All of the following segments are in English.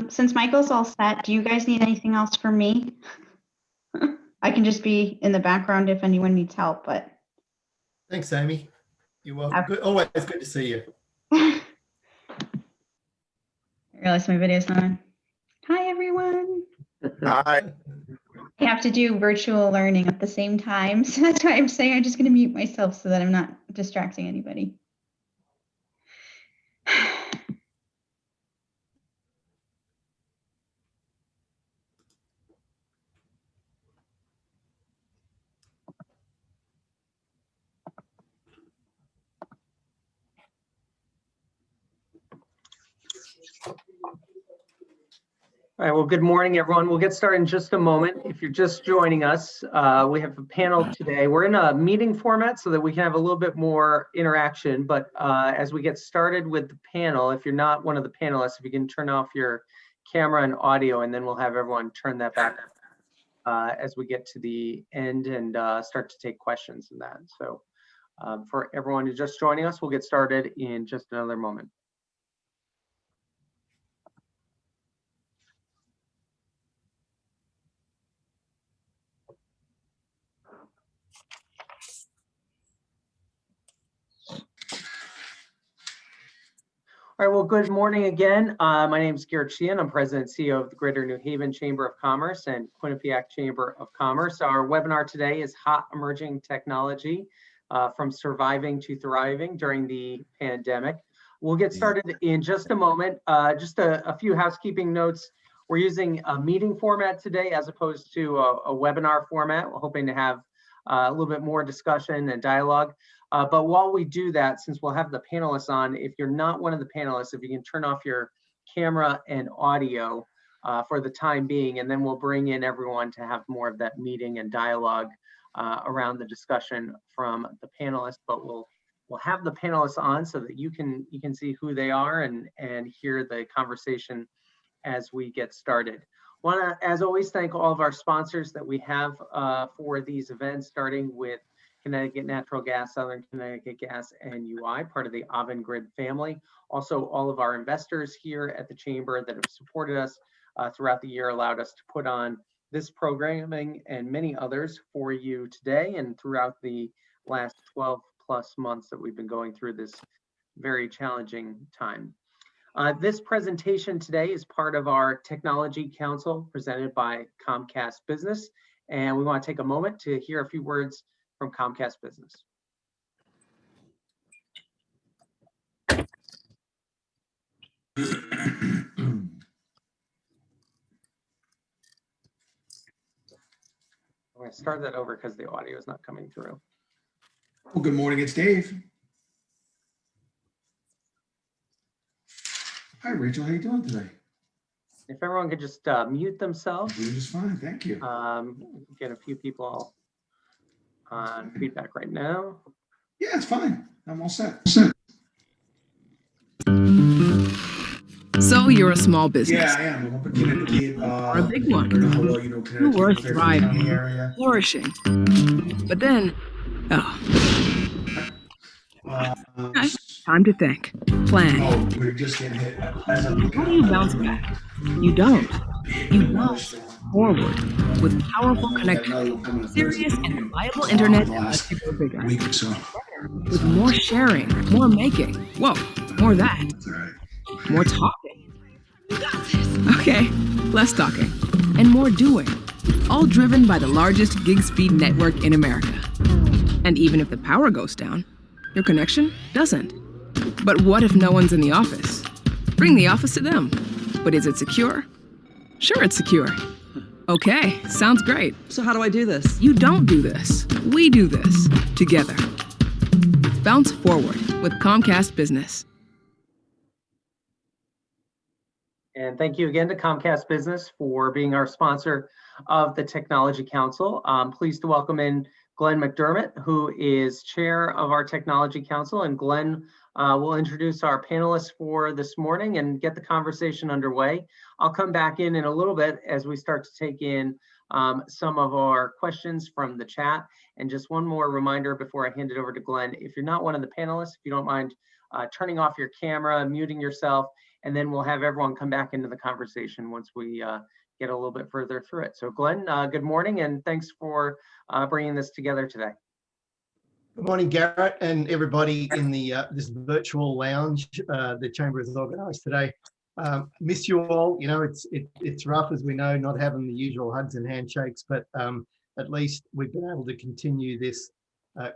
Since Michael's all set, do you guys need anything else from me? I can just be in the background if anyone needs help, but. Thanks, Amy. You're welcome. Good. Always good to see you. I realize my video's not on. Hi, everyone. Hi. I have to do virtual learning at the same time, so that's why I'm saying I'm just going to mute myself so that I'm not distracting anybody. All right, well, good morning, everyone. We'll get started in just a moment. If you're just joining us, we have a panel today. We're in a meeting format so that we can have a little bit more interaction, but as we get started with the panel, if you're not one of the panelists, if you can turn off your camera and audio, and then we'll have everyone turn that back as we get to the end and start to take questions and that. So for everyone who's just joining us, we'll get started in just another moment. All right, well, good morning again. My name is Garrett Sheehan. I'm President and CEO of the Greater New Haven Chamber of Commerce and Quinnipiac Chamber of Commerce. Our webinar today is Hot Emerging Technology from Surviving to Thriving During the Pandemic. We'll get started in just a moment. Just a few housekeeping notes. We're using a meeting format today as opposed to a webinar format. We're hoping to have a little bit more discussion and dialogue. But while we do that, since we'll have the panelists on, if you're not one of the panelists, if you can turn off your camera and audio for the time being, and then we'll bring in everyone to have more of that meeting and dialogue around the discussion from the panelists. But we'll have the panelists on so that you can see who they are and hear the conversation as we get started. Want to, as always, thank all of our sponsors that we have for these events, starting with Connecticut Natural Gas, Southern Connecticut Gas, and UI, part of the Avangrid family. Also, all of our investors here at the Chamber that have supported us throughout the year, allowed us to put on this programming and many others for you today and throughout the last 12 plus months that we've been going through this very challenging time. This presentation today is part of our Technology Council presented by Comcast Business, and we want to take a moment to hear a few words from Comcast Business. I'm going to start that over because the audio is not coming through. Well, good morning, it's Dave. Hi, Rachel, how you doing today? If everyone could just mute themselves. Doing just fine, thank you. Get a few people on feedback right now. Yeah, it's fine. I'm all set. So you're a small business. Yeah, I am. I'm up in Connecticut. Or a big one. You were thriving, flourishing. But then, okay, time to think. Plan. Oh, we're just getting hit. How do you bounce back? You don't. You bounce forward with powerful connectivity, serious and reliable internet that lets you go bigger. A week or so. With more sharing, more making. Whoa, more that. That's all right. More talking. You got this. Okay, less talking and more doing. All driven by the largest gig speed network in America. And even if the power goes down, your connection doesn't. But what if no one's in the office? Bring the office to them. But is it secure? Sure, it's secure. Okay, sounds great. So how do I do this? You don't do this. We do this together. Bounce forward with Comcast Business. And thank you again to Comcast Business for being our sponsor of the Technology Council. I'm pleased to welcome in Glenn Mcdermott, who is chair of our Technology Council. And Glenn will introduce our panelists for this morning and get the conversation underway. I'll come back in a little bit as we start to take in some of our questions from the chat. And just one more reminder before I hand it over to Glenn, if you're not one of the panelists, if you don't mind turning off your camera, muting yourself, and then we'll have everyone come back into the conversation once we get a little bit further through it. So Glenn, good morning, and thanks for bringing this together today. Good morning, Garrett, and everybody in the this virtual lounge the Chamber has organised today. Miss you all. You know, it's rough, as we know, not having the usual hugs and handshakes, but at least we've been able to continue this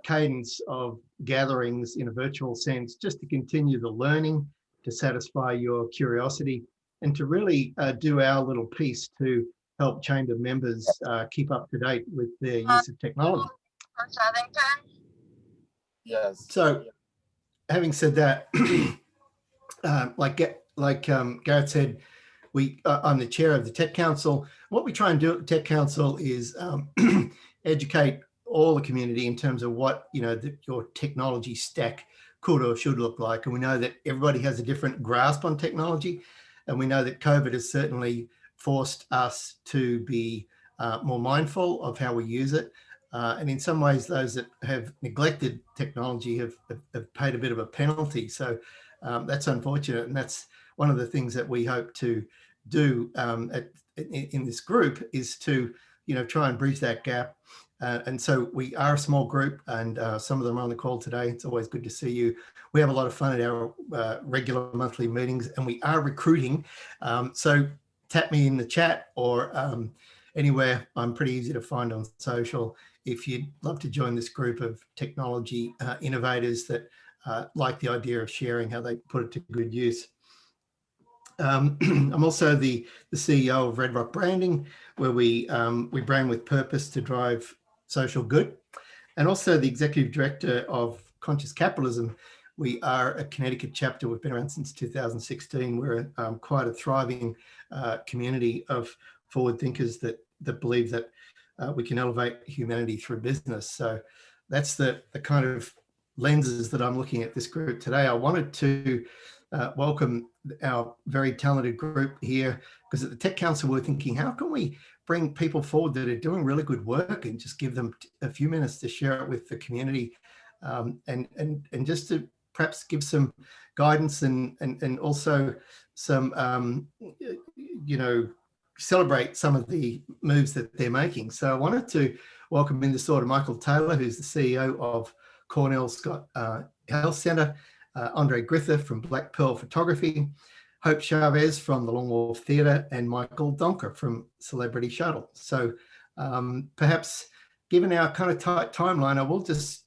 cadence of gatherings in a virtual sense, just to continue the learning, to satisfy your curiosity, and to really do our little piece to help Chamber members keep up to date with their use of technology. Yes. So, having said that, like Garrett said, I'm the chair of the Tech Council. What we try and do at the Tech Council is educate all the community in terms of what your technology stack could or should look like. And we know that everybody has a different grasp on technology, and we know that COVID has certainly forced us to be more mindful of how we use it. And in some ways, those that have neglected technology have paid a bit of a penalty. So that's unfortunate. And that's one of the things that we hope to do in this group, is to try and bridge that gap. And so we are a small group, and some of them are on the call today. It's always good to see you. We have a lot of fun at our regular monthly meetings, and we are recruiting. So tap me in the chat or anywhere. I'm pretty easy to find on social if you'd love to join this group of technology innovators that like the idea of sharing how they put it to good use. I'm also the CEO of Red Rock Branding, where we brand with purpose to drive social good, and also the executive director of Conscious Capitalism. We are a Connecticut chapter. We've been around since 2016. We're quite a thriving community of forward thinkers that believe that we can elevate humanity through business. So that's the kind of lenses that I'm looking at this group today. I wanted to welcome our very talented group here, because at the Tech Council we're thinking, how can we bring people forward that are doing really good work and just give them a few minutes to share it with the community, and just to perhaps give some guidance and also some celebrate some of the moves that they're making. So I wanted to welcome in this order Michael Taylor, who's the CEO of Cornell Scott Health Centre, Andre Griffith from Black Pearl Photography, Hope Chavez from the Long Wharf Theatre, and Michael Donker from Celebrity Shuttle. So perhaps given our kind of tight timeline, I will just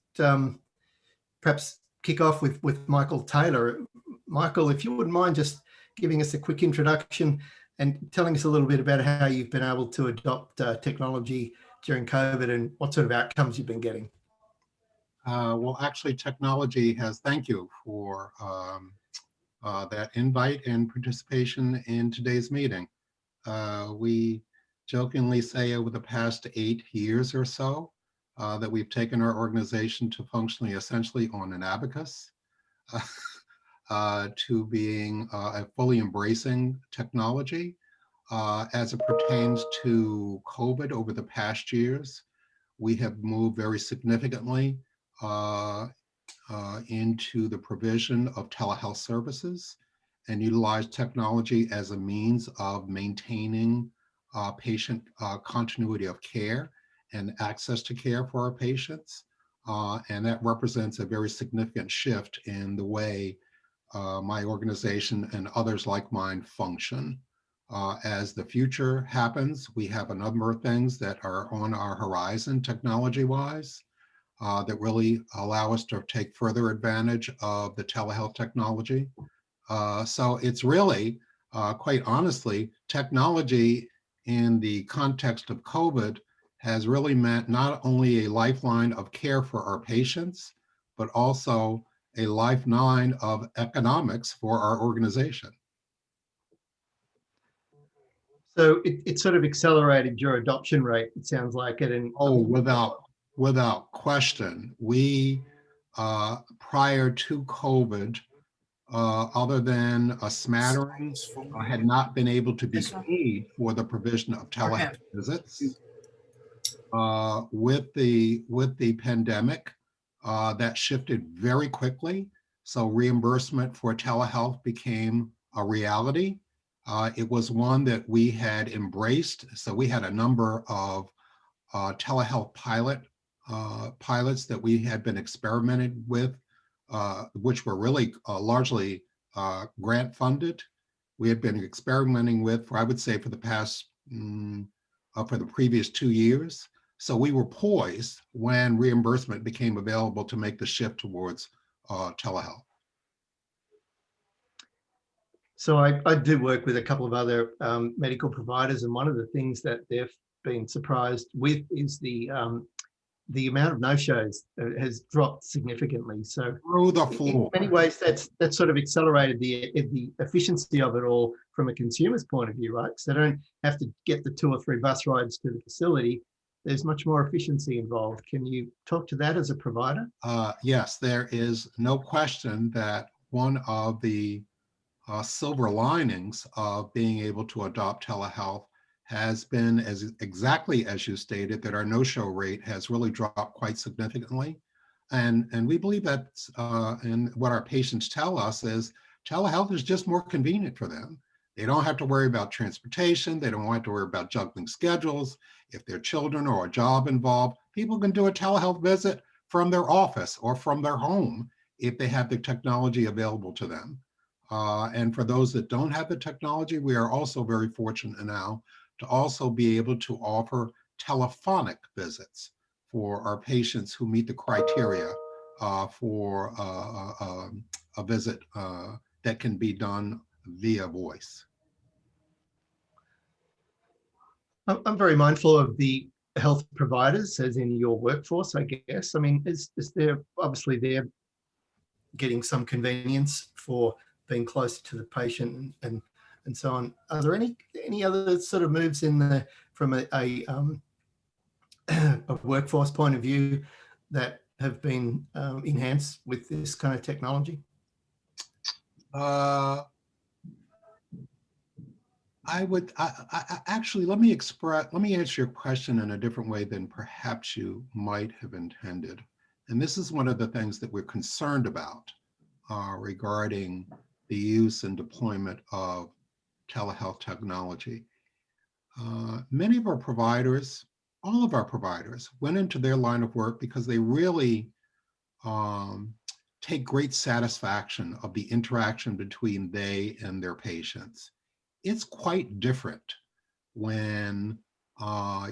perhaps kick off with Michael Taylor. Michael, if you wouldn't mind just giving us a quick introduction and telling us a little bit about how you've been able to adopt technology during COVID and what sort of outcomes you've been getting. Well, actually, technology has, thank you for that invite and participation in today's meeting. We jokingly say over the past 8 years or so that we've taken our organization to functioning essentially on an abacus, to being fully embracing technology. As it pertains to COVID over the past years, we have moved very significantly into the provision of telehealth services and utilize technology as a means of maintaining patient continuity of care and access to care for our patients. And that represents a very significant shift in the way my organization and others like mine function. As the future happens, we have a number of things that are on our horizon technology-wise that really allow us to take further advantage of the telehealth technology. So it's really, quite honestly, technology in the context of COVID has really meant not only a lifeline of care for our patients, but also a lifeline of economics for our organization. So it sort of accelerated your adoption rate, it sounds like it. And without question, we, prior to COVID, other than a smattering, had not been able to be paid for the provision of telehealth visits. With the pandemic, that shifted very quickly. So reimbursement for telehealth became a reality. It was one that we had embraced. So we had a number of telehealth pilots that we had been experimenting with, which were really largely grant funded. We had been experimenting with, I would say, for the past, for the previous 2 years. So we were poised when reimbursement became available to make the shift towards telehealth. So I do work with a couple of other medical providers, and one of the things that they've been surprised with is the amount of no-shows has dropped significantly. So Through the in floor. many ways, that's sort of accelerated the efficiency of it all from a consumer's point of view, right? Because they don't have to get the 2 or 3 bus rides to the facility. There's much more efficiency involved. Can you talk to that as a provider? Yes, there is no question that one of the silver linings of being able to adopt telehealth has been, as exactly as you stated, that our no-show rate has really dropped quite significantly. And we believe that's, and what our patients tell us is telehealth is just more convenient for them. They don't have to worry about transportation. They don't have to worry about juggling schedules. If there are children or a job involved, people can do a telehealth visit from their office or from their home if they have the technology available to them. And for those that don't have the technology, we are also very fortunate now to also be able to offer telephonic visits for our patients who meet the criteria for a visit that can be done via voice. I'm very mindful of the health providers, as in your workforce, I guess. I mean, is there, obviously they're getting some convenience for being closer to the patient and so on. Are there any other sort of moves in the from a workforce point of view that have been enhanced with this kind of technology? Actually, let me answer your question in a different way than perhaps you might have intended. And this is one of the things that we're concerned about regarding the use and deployment of telehealth technology. Many of our providers, all of our providers, went into their line of work because they really take great satisfaction of the interaction between they and their patients. It's quite different when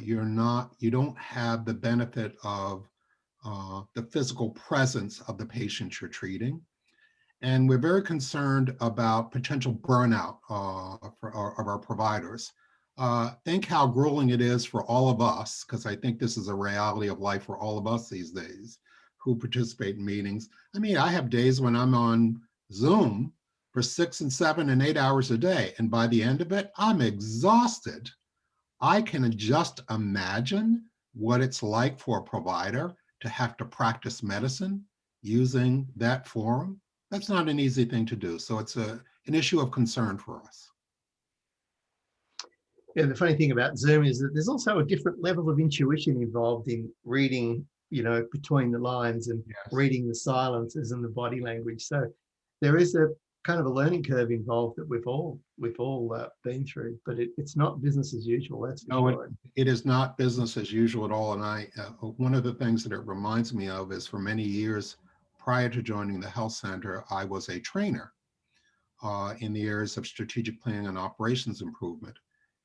you don't have the benefit of the physical presence of the patient you're treating. And we're very concerned about potential burnout of our providers. Think how grueling it is for all of us, because I think this is a reality of life for all of us these days who participate in meetings. I mean, I have days when I'm on Zoom for 6 and 7 and 8 hours a day. And by the end of it, I'm exhausted. I can just imagine what it's like for a provider to have to practice medicine using that forum. That's not an easy thing to do. So it's an issue of concern for us. Yeah, the funny thing about Zoom is that there's also a different level of intuition involved in reading, between the lines and Yes. reading the silences and the body language. So there is a kind of a learning curve involved that we've all been through, but it's not business as usual. That's for sure. It is not business as usual at all. And one of the things that it reminds me of is for many years prior to joining the health center, I was a trainer in the areas of strategic planning and operations improvement.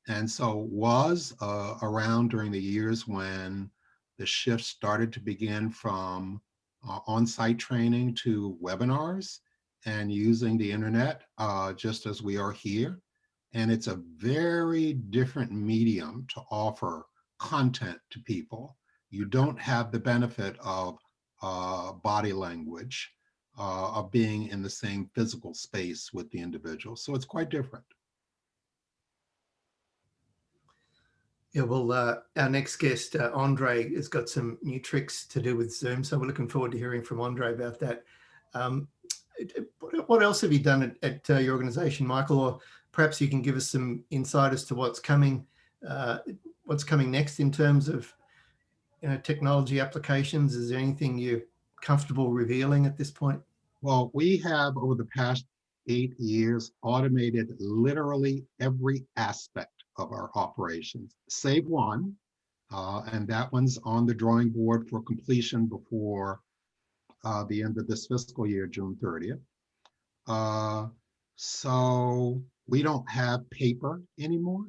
And so was around during the years when the shift started to begin from on-site training to webinars and using the internet, just as we are here. And it's a very different medium to offer content to people. You don't have the benefit of body language, of being in the same physical space with the individual. So it's quite different. Yeah, well, our next guest, Andre, has got some new tricks to do with Zoom. So we're looking forward to hearing from Andre about that. What else have you done at your organization, Michael? Or perhaps you can give us some insight as to what's coming next in terms of technology applications. Is there anything you're comfortable revealing at this point? Well, we have over the past 8 years, automated literally every aspect of our operations, save one, and that one's on the drawing board for completion before the end of this fiscal year, June 30th. So we don't have paper anymore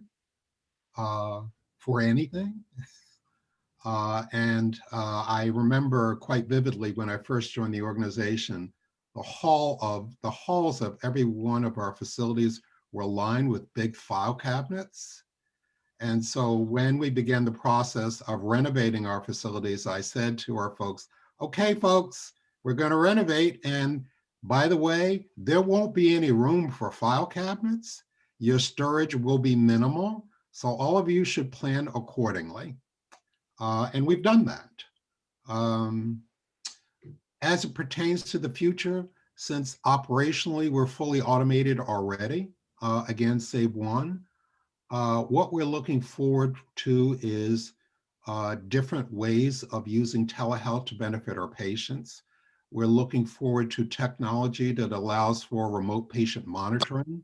for anything. I remember quite vividly when I first joined the organization, the halls of every one of our facilities were lined with big file cabinets. And so when we began the process of renovating our facilities, I said to our folks, okay, folks, we're going to renovate. And by the way, there won't be any room for file cabinets. Your storage will be minimal. So all of you should plan accordingly. And we've done that. As it pertains to the future, since operationally we're fully automated already, again, save one, what we're looking forward to is different ways of using telehealth to benefit our patients. We're looking forward to technology that allows for remote patient monitoring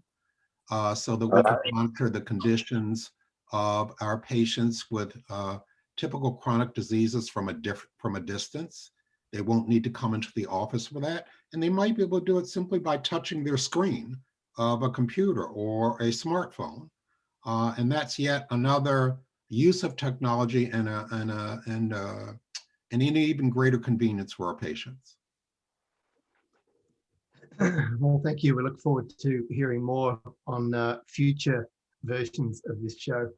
so that we can monitor the conditions of our patients with typical chronic diseases from a distance. They won't need to come into the office for that. And they might be able to do it simply by touching their screen of a computer or a smartphone. And that's yet another use of technology and an even greater convenience for our patients. Well, thank you. We look forward to hearing more on future versions of this show.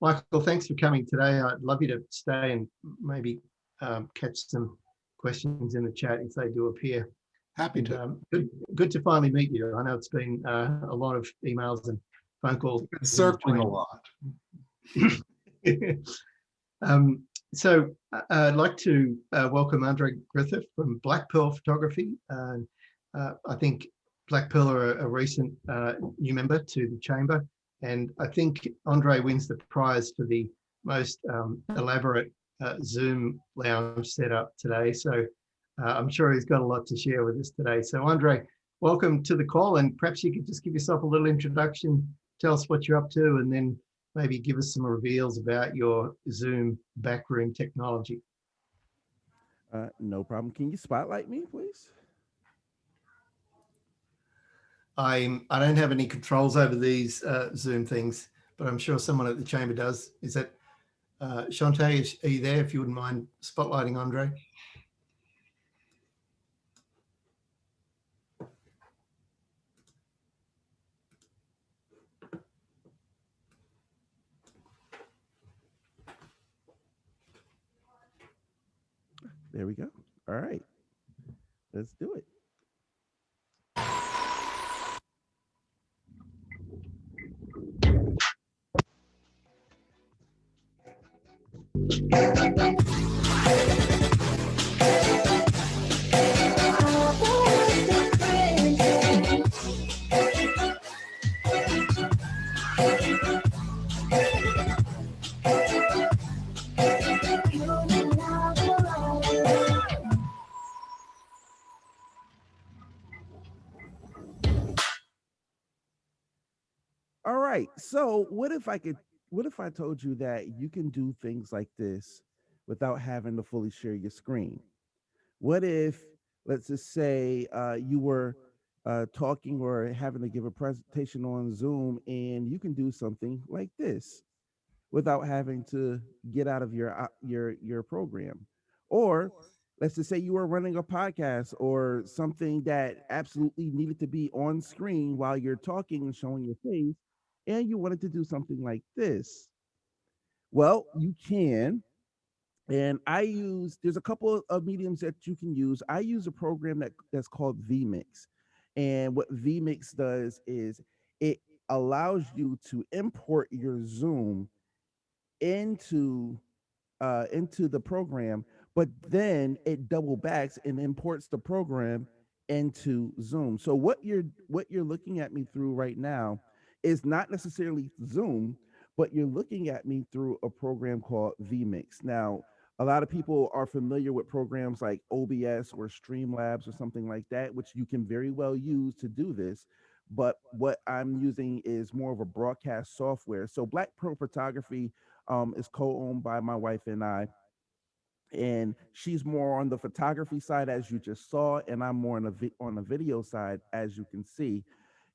Michael, thanks for coming today. I'd love you to stay and maybe catch some questions in the chat if they do appear. Happy to. Good to finally meet you. I know it's been a lot of emails and phone calls. Circling a lot. So I'd like to welcome Andre Griffith from Black Pearl Photography. And I think Black Pearl are a recent new member to the chamber. And I think Andre wins the prize for the most elaborate Zoom lounge setup today. So I'm sure he's got a lot to share with us today. So Andre, welcome to the call. And perhaps you could just give yourself a little introduction, tell us what you're up to, and then maybe give us some reveals about your Zoom backroom technology. No problem. Can you spotlight me, please? I don't have any controls over these Zoom things, but I'm sure someone at the chamber does. Is that Shantae, are you there? If you wouldn't mind spotlighting Andre. There we go. All right. Let's do it. All right. So what if I told you that you can do things like this without having to fully share your screen? What if, let's just say, you were talking or having to give a presentation on Zoom, and you can do something like this without having to get out of your program? Or let's just say you were running a podcast or something that absolutely needed to be on screen while you're talking and showing your face, and you wanted to do something like this. Well, you can. And there's a couple of mediums that you can use. I use a program that's called Vmix. And what Vmix does is it allows you to import your Zoom into the program, but then it double backs and imports the program into Zoom. So what you're looking at me through right now is not necessarily Zoom, but you're looking at me through a program called Vmix. Now, A lot of people are familiar with programs like OBS or Streamlabs or something like that, which you can very well use to do this. But what I'm using is more of a broadcast software. So Black Pearl Photography is co-owned by my wife and I, and she's more on the photography side, as you just saw, and I'm more on the video side, as you can see.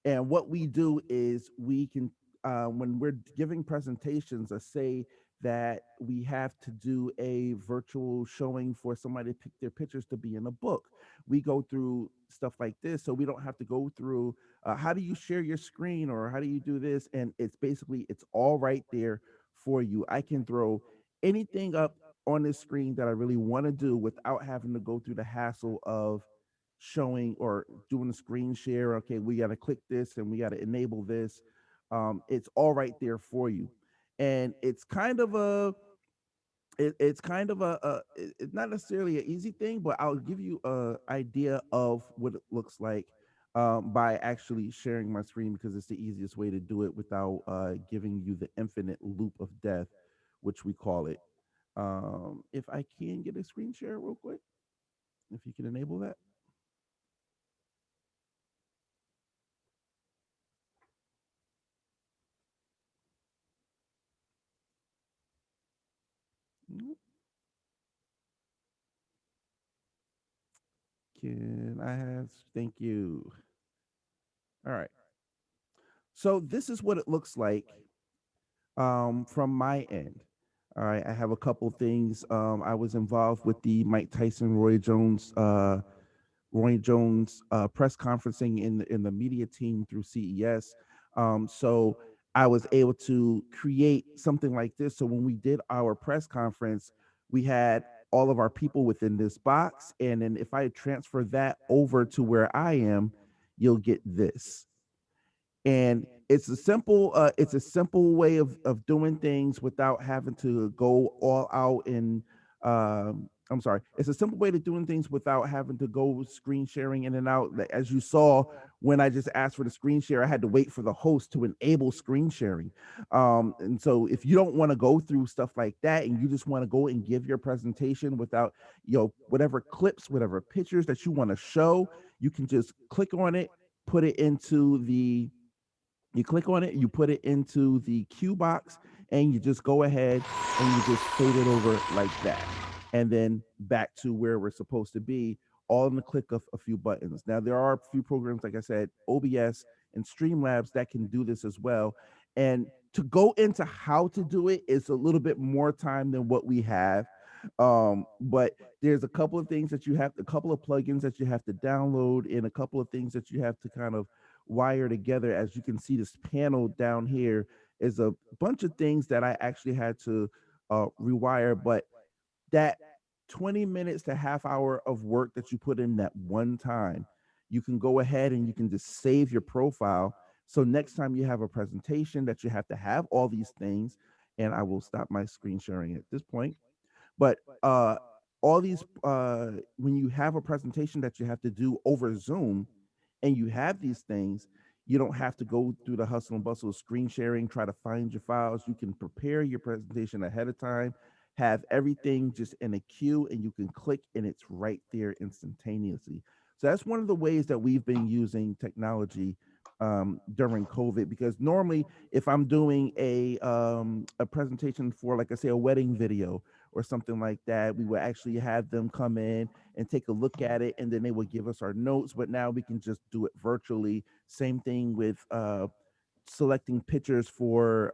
And what we do is we can, when we're giving presentations, let's say that we have to do a virtual showing for somebody to pick their pictures to be in a book. We go through stuff like this, so we don't have to go through how do you share your screen or how do you do this? And it's basically, it's all right there for you. I can throw anything up on this screen that I really want to do without having to go through the hassle of showing or doing a screen share. Okay, we got to click this and we got to enable this. It's all right there for you, and it's kind of it's kind of it's not necessarily an easy thing, but I'll give you a idea of what it looks like by actually sharing my screen, because it's the easiest way to do it without giving you the infinite loop of death, which we call it. If I can get a screen share real quick, if you can enable that. Mm, Can I have, thank you. All right. So this is what it looks like from my end. All right. I have a couple things. I was involved with the Mike Tyson, Roy Jones press conferencing in the media team through CES. So I was able to create something like this. So when we did our press conference, we had all of our people within this box. And then if I transfer that over to where I am, you'll get this. And it's a simple way of doing things without having to go all out. And I'm sorry, it's a simple way to doing things without having to go screen sharing in and out. Like, as you saw, when I just asked for the screen share, I had to wait for the host to enable screen sharing. And so if you don't want to go through stuff like that and you just want to go and give your presentation without, whatever clips, whatever pictures that you want to show, you can just click on it, put it into the you click on it, you put it into the queue box, and you just go ahead and you just fade it over like that. And then back to where we're supposed to be, all in the click of a few buttons. Now, there are a few programs, like I said, OBS and Streamlabs, that can do this as well. And to go into how to do it is a little bit more time than what we have. But there's a couple of things that a couple of plugins that you have to download, and a couple of things that you have to kind of wire together. As you can see, this panel down here is a bunch of things that I actually had to rewire. But that 20 minutes to half hour of work that you put in that one time, you can go ahead and you can just save your profile. So next time you have a presentation that you have to have all these things, and I will stop my screen sharing at this point. But all these, when you have a presentation that you have to do over Zoom, and you have these things, you don't have to go through the hustle and bustle of screen sharing, try to find your files. You can prepare your presentation ahead of time, have everything just in a queue, and you can click and it's right there instantaneously. So that's one of the ways that we've been using technology during COVID, because normally if I'm doing a presentation for, like I say, a wedding video or something like that, we would actually have them come in and take a look at it, and then they would give us our notes. But now we can just do it virtually. Same thing with selecting pictures for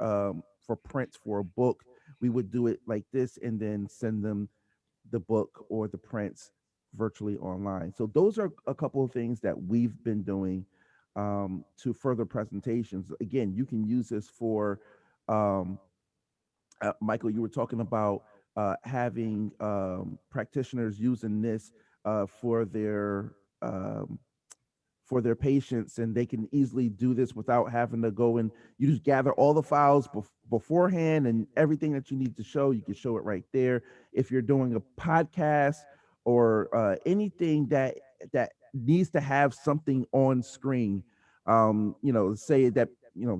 prints for a book. We would do it like this and then send them the book or the prints virtually online. So those are a couple of things that we've been doing to further presentations. Again, you can use this for um, Michael, you were talking about having practitioners using this for um, their patients, and they can easily do this without having to go and you just gather all the files beforehand, and everything that you need to show, you can show it right there. If you're doing a podcast or anything that needs to have something on screen, say that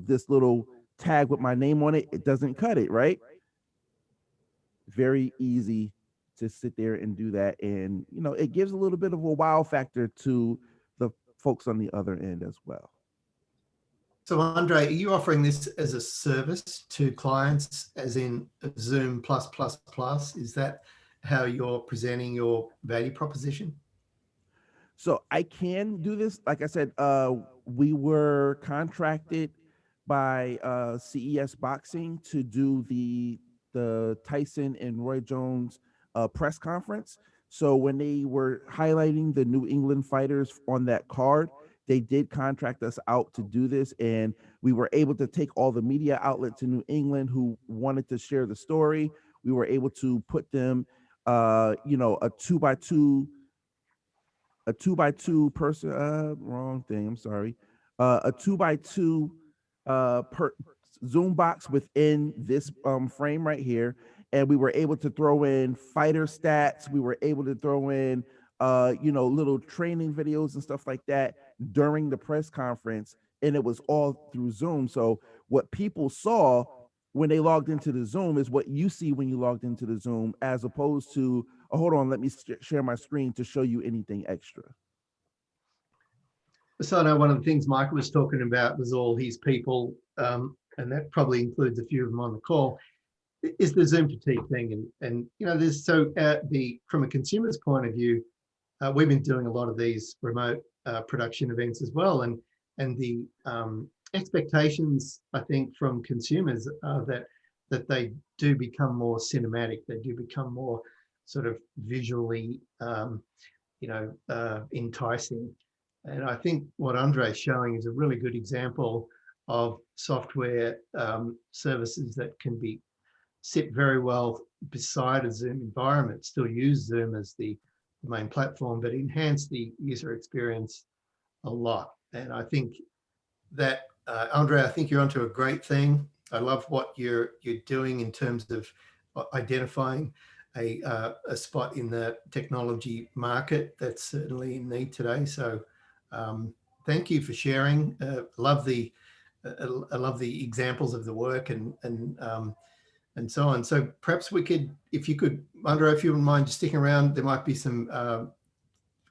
this little tag with my name on it, it doesn't cut it, right? Very easy to sit there and do that. And, you know, it gives a little bit of a wow factor to the folks on the other end as well. So Andre, are you offering this as a service to clients, as in Zoom plus plus plus? Is that how you're presenting your value proposition? So I can do this. Like I said, we were contracted by CES Boxing to do the Tyson and Roy Jones press conference. So when they were highlighting the New England fighters on that card, they did contract us out to do this, and we were able to take all the media outlets in New England who wanted to share the story. We were able to put them, you know, a two by two person, wrong thing, I'm sorry, a 2x2 per Zoom box within this frame right here, and we were able to throw in fighter stats. We were able to throw in you know, little training videos and stuff like that during the press conference, and it was all through Zoom. So what people saw when they logged into the Zoom is what you see when you logged into the Zoom, as opposed to, oh, hold on, let me share my screen to show you anything extra. So I know one of the things Michael was talking about was all his people, and that probably includes a few of them on the call, is the Zoom fatigue thing. And you know, there's from a consumer's point of view, we've been doing a lot of these remote production events as well, and the expectations, I think, from consumers are that they do become more cinematic. They do become more sort of visually, you know, enticing. And I think what Andre's showing is a really good example of software services that can sit very well beside a Zoom environment, still use Zoom as the main platform, but enhance the user experience a lot. And I think that, Andre, I think you're onto a great thing. I love what you're doing in terms of identifying a spot in the technology market that's certainly in need today. So thank you for sharing. I love the examples of the work and so on. So perhaps we could, if you could, Andre, if you wouldn't mind just sticking around, there might be some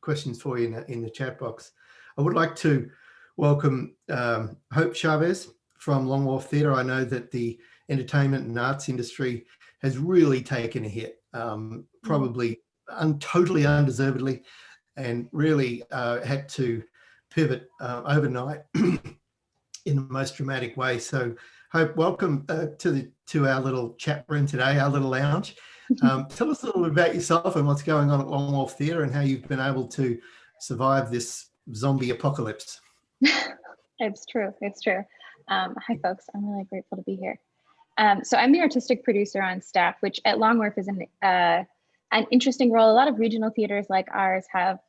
questions for you in the chat box. I would like to welcome Hope Chavez from Long Wharf Theatre. I know that the entertainment and arts industry has really taken a hit, probably totally undeservedly, and really had to pivot overnight in the most dramatic way. So Hope, welcome to our little chat room today, our little lounge. Tell us a little bit about yourself and what's going on at Long Wharf Theatre and how you've been able to survive this zombie apocalypse. It's true. It's true. Hi, folks. I'm really grateful to be here. So I'm the artistic producer on staff, which at Long Wharf is an interesting role. A lot of regional theaters like ours have,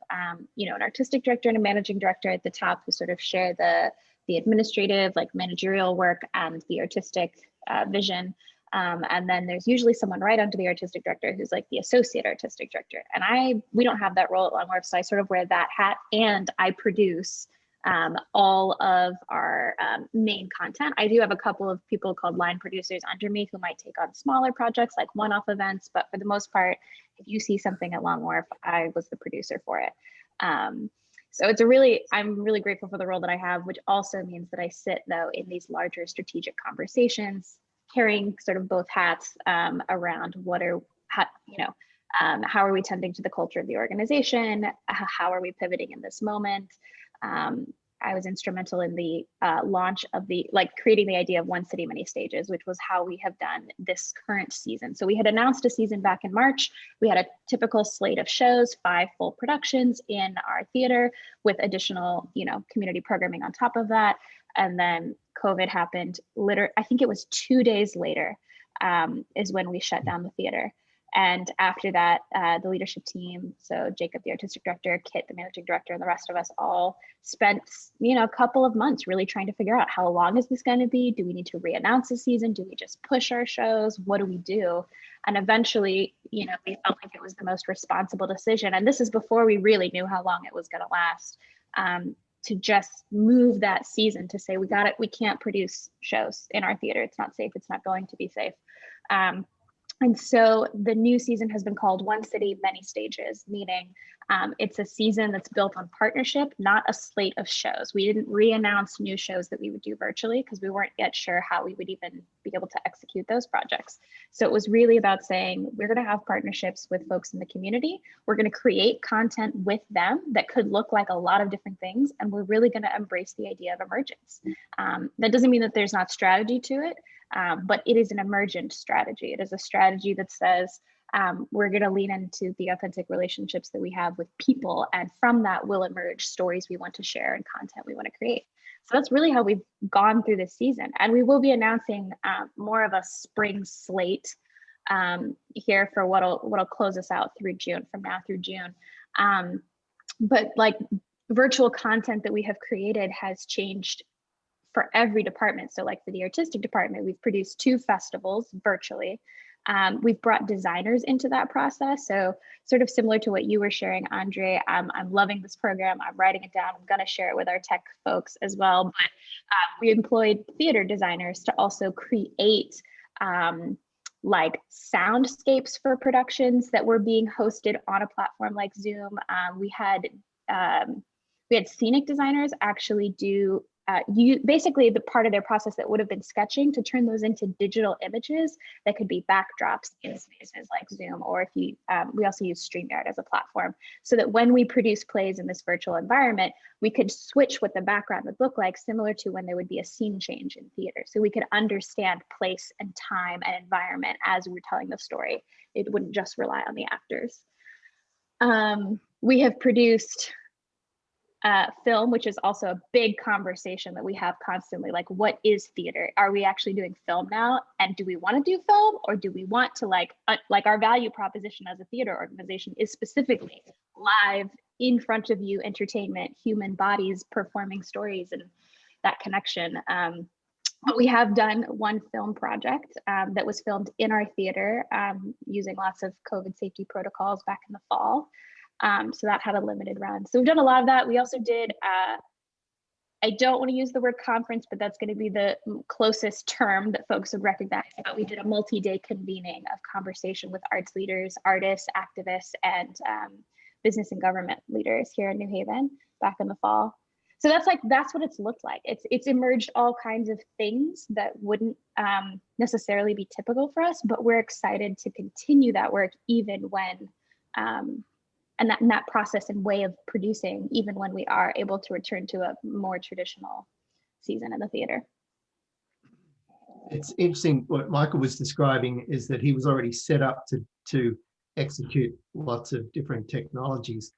you know, an artistic director and a managing director at the top who sort of share the administrative, like managerial work and the artistic vision. And then there's usually someone right under the artistic director who's like the associate artistic director. And we don't have that role at Long Wharf, so I sort of wear that hat, and I produce all of our main content. I do have a couple of people called line producers under me who might take on smaller projects like one-off events, but for the most part, if you see something at Long Wharf, I was the producer for it. So I'm really grateful for the role that I have, which also means that I sit though in these larger strategic conversations, carrying sort of both hats around how are we tending to the culture of the organization? How are we pivoting in this moment? I was instrumental in the launch of creating the idea of One City, Many Stages, which was how we have done this current season. So we had announced a season back in March. We had a typical slate of shows, 5 full productions in our theater with additional, community programming on top of that. And then COVID happened. I think it was 2 days later is when we shut down the theater. And after that, the leadership team, so Jacob, the artistic director, Kit, the managing director, and the rest of us all spent, a couple of months really trying to figure out how long is this going to be? Do we need to re-announce the season? Do we just push our shows? What do we do? And eventually, we felt like it was the most responsible decision. And this is before we really knew how long it was going to last, to just move that season to say, we can't produce shows in our theater. It's not safe. It's not going to be safe. And so the new season has been called One City, Many Stages, meaning it's a season that's built on partnership, not a slate of shows. We didn't re-announce new shows that we would do virtually because we weren't yet sure how we would even be able to execute those projects. So it was really about saying, we're going to have partnerships with folks in the community. We're going to create content with them that could look like a lot of different things. And we're really going to embrace the idea of emergence. That doesn't mean that there's not strategy to it. But it is an emergent strategy. It is a strategy that says we're going to lean into the authentic relationships that we have with people. And from that will emerge stories we want to share and content we want to create. So that's really how we've gone through this season. And we will be announcing more of a spring slate here for what'll close us out through June, from now through June. But like virtual content that we have created has changed for every department. So like for the artistic department, we've produced 2 festivals virtually. We've brought designers into that process. So sort of similar to what you were sharing, Andre, I'm loving this program. I'm writing it down. I'm gonna share it with our tech folks as well. But we employed theater designers to also create like soundscapes for productions that were being hosted on a platform like Zoom. We had scenic designers actually do basically the part of their process that would have been sketching to turn those into digital images that could be backdrops in spaces like Zoom, or if you, we also use StreamYard as a platform, so that when we produce plays in this virtual environment, we could switch what the background would look like, similar to when there would be a scene change in theater. So we could understand place and time and environment as we were telling the story. It wouldn't just rely on the actors. We have produced film, which is also a big conversation that we have constantly. Like, what is theater? Are we actually doing film now? And do we want to do film, or do we want to like our value proposition as a theater organization is specifically live, in front of you entertainment, human bodies performing stories, and that connection. But we have done one film project that was filmed in our theater using lots of COVID safety protocols back in the fall. So that had a limited run. So we've done a lot of that. We also did, I don't want to use the word conference, but that's going to be the closest term that folks would recognize. But we did a multi-day convening of conversation with arts leaders, artists, activists, and business and government leaders here in New Haven back in the fall. So that's what it's looked like. It's emerged all kinds of things that wouldn't necessarily be typical for us, but we're excited to continue that work even when, and that process and way of producing, even when we are able to return to a more traditional season in the theater. It's interesting what Michael was describing is that he was already set up to execute lots of different technologies.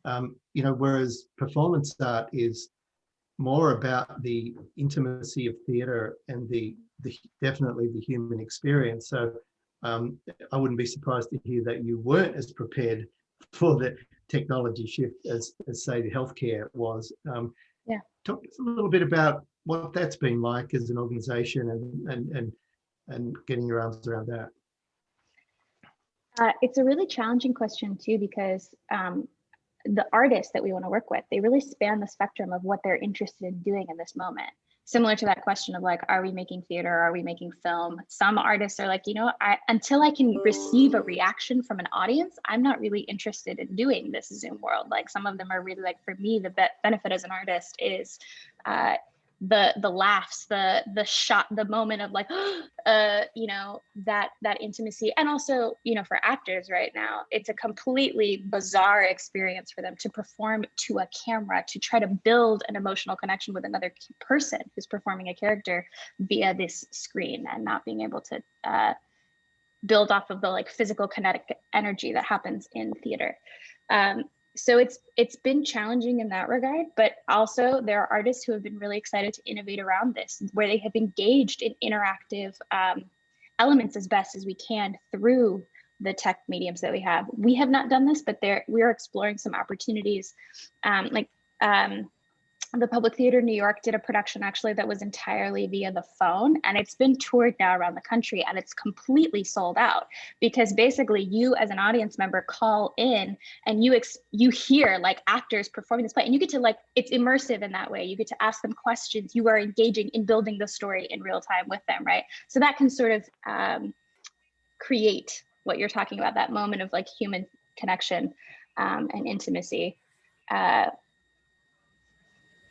You know, whereas performance art is more about the intimacy of theater and definitely the human experience. So I wouldn't be surprised to hear that you weren't as prepared for the technology shift as say the healthcare was. Yeah. Talk to us a little bit about what that's been like as an organization and getting your arms around that. It's a really challenging question too, because the artists that we want to work with, they really span the spectrum of what they're interested in doing in this moment. Similar to that question of like, are we making theater? Are we making film? Some artists are like, you know, until I can receive a reaction from an audience, I'm not really interested in doing this Zoom world. Like, some of them are really like, for me, the benefit as an artist is the laughs, the shot, the moment of like, you know, that intimacy. And also, you know, for actors right now, it's a completely bizarre experience for them to perform to a camera, to try to build an emotional connection with another person who's performing a character via this screen, and not being able to build off of the like physical kinetic energy that happens in theater. So it's been challenging in that regard, but also there are artists who have been really excited to innovate around this, where they have engaged in interactive elements as best as we can through the tech mediums that we have. We have not done this, but we are exploring some opportunities. The Public Theater in New York did a production actually that was entirely via the phone, and it's been toured now around the country, and it's completely sold out, because basically you as an audience member call in and you hear like actors performing this play, and you get to like, it's immersive in that way. You get to ask them questions. You are engaging in building the story in real time with them, right? So that can sort of create what you're talking about, that moment of like human connection and intimacy.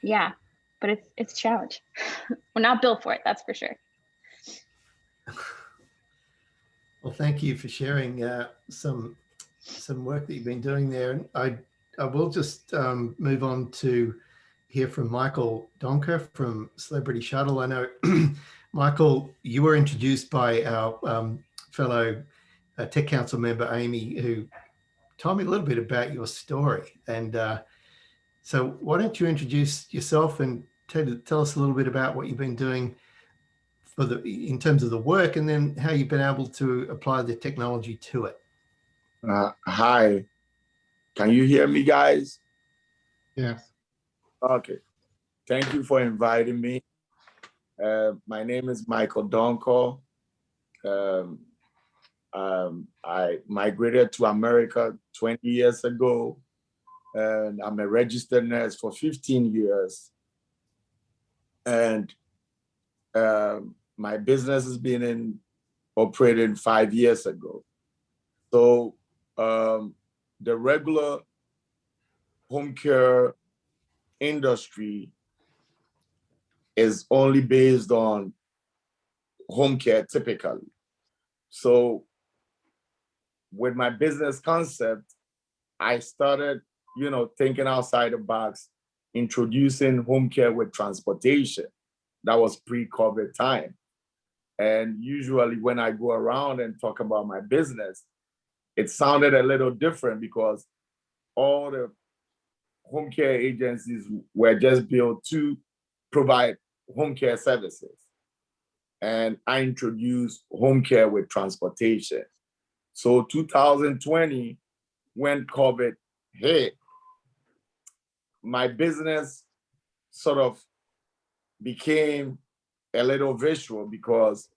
Yeah, but it's a challenge. We're not built for it, that's for sure. Well, thank you for sharing some work that you've been doing there. And I will just move on to hear from Michael Donker from Celebrity Shuttle. I know, Michael, you were introduced by our fellow Tech Council member, Amy, who told me a little bit about your story. And so why don't you introduce yourself and tell us a little bit about what you've been doing in terms of the work, and then how you've been able to apply the technology to it. Hi, can you hear me, guys? Yes. Okay, thank you for inviting me. My name is Michael Donker. I migrated to America 20 years ago, and I'm a registered nurse for 15 years. And my business has been operating 5 years ago. So the regular home care industry is only based on home care typically. So with my business concept, I started, thinking outside the box, introducing home care with transportation. That was pre-COVID time. And usually when I go around and talk about my business, it sounded a little different because all the home care agencies were just built to provide home care services. And I introduced home care with transportation. So 2020, when COVID hit, my business sort of became a little visual because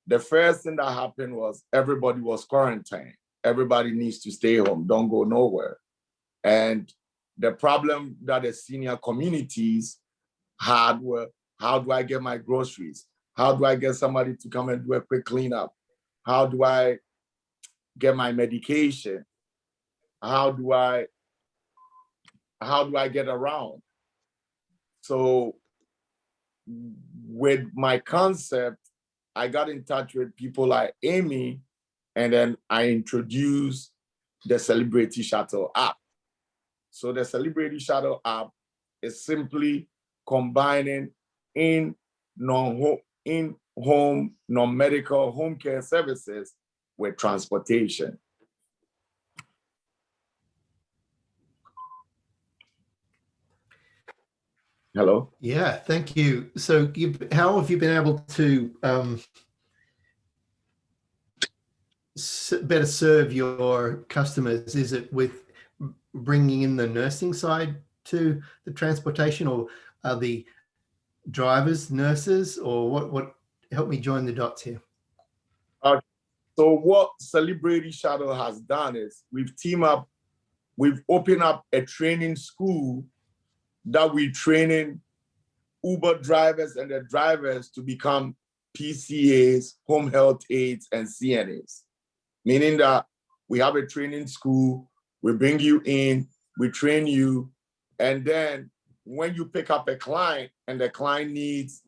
the first thing that happened was everybody was quarantined. Everybody needs to stay home, don't go nowhere. And the problem that the senior communities had were, how do I get my groceries? How do I get somebody to come and do a quick cleanup? How do I get my medication? How do I get around? So with my concept, I got in touch with people like Amy, and then I introduced the Celebrity Shuttle app. So the Celebrity Shuttle app is simply combining in-home, non-medical home care services with transportation. Hello? Yeah, thank you. So how have you been able to better serve your customers? Is it with bringing in the nursing side to the transportation, or are the drivers nurses, or what? Help me join the dots here. So what Celebrity Shuttle has done is we've opened up a training school that we're training Uber drivers and the drivers to become PCAs, home health aides, and CNAs. Meaning that we have a training school, we bring you in, we train you, and then when you pick up a client and the client needs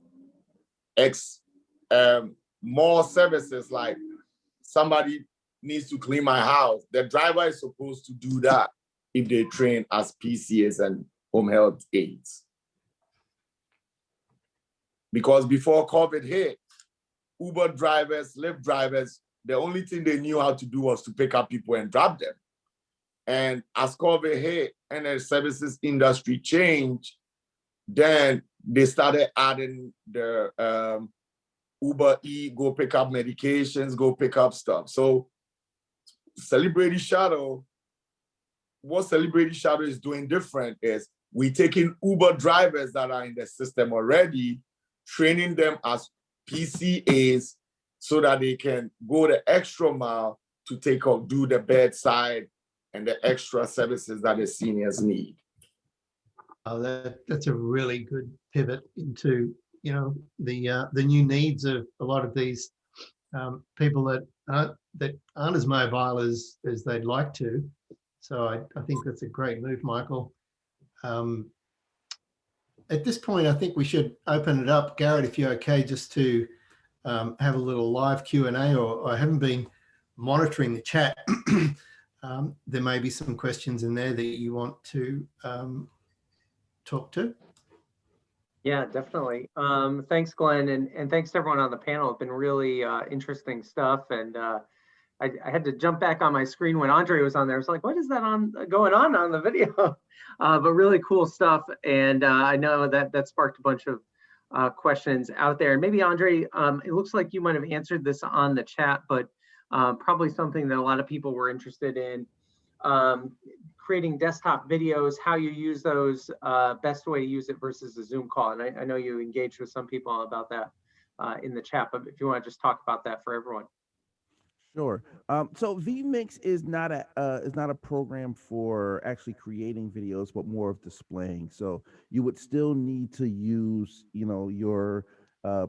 more services, like somebody needs to clean my house, the driver is supposed to do that if they train as PCAs and home health aides. Because before COVID hit, Uber drivers, Lyft drivers, the only thing they knew how to do was to pick up people and drop them. And as COVID hit and the services industry changed, then they started adding the Uber E, go pick up medications, go pick up stuff. So Celebrity Shuttle, what Celebrity Shuttle is doing different is we're taking Uber drivers that are in the system already, training them as PCAs so that they can go the extra mile to do the bedside and the extra services that the seniors need. That's a really good pivot into the new needs of a lot of these people that aren't as mobile as they'd like to. So I think that's a great move, Michael. At this point, I think we should open it up. Garrett, if you're okay, just to have a little live Q&A, or I haven't been monitoring the chat. There may be some questions in there that you want to talk to. Yeah, definitely. Thanks, Glenn, and thanks to everyone on the panel. It's been really interesting stuff. And I had to jump back on my screen when Andre was on there. I was like, what is that going on the video? But really cool stuff. And I know that sparked a bunch of questions out there. And maybe Andre, it looks like you might have answered this on the chat, but probably something that a lot of people were interested in. Creating desktop videos, how you use those, best way to use it versus a Zoom call. And I know you engaged with some people about that in the chat, but if you want to just talk about that for everyone. Sure. So Vmix is not a program for actually creating videos, but more of displaying. So you would still need to use, your